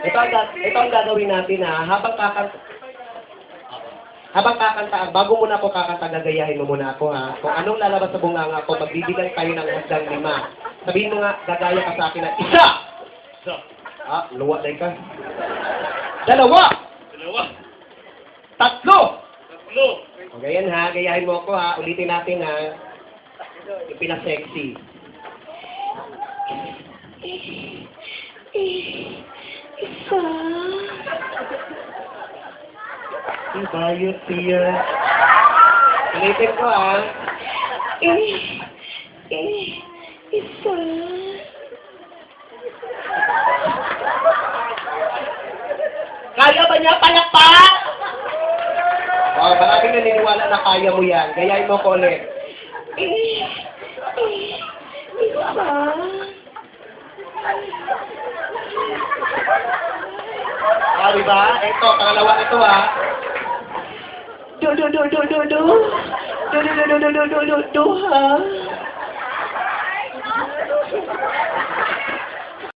Ito ang gagawin natin ha. Habang kakanta, bago muna ako kakanta, gagayahin mo muna ako ha. Kung anong lalabas sa bunganga ko, magbibigay tayo ng hanggang 5. Sabihin mo nga, gagaya ka sa akin ng 1. Luwa na ka. 2. 3. Okay yan ha, gayahin mo ako ha. Ulitin natin ha. Yung pinasexy. Isa. Ibayot siya. Ulitin ko ha. Isa. Kaya ba niya palakpak? Maraming naniniwala na kaya mo yan. Gayahin mo ko ulit. Isa. Diba? Ito, pangalawa ito ha. Do ha.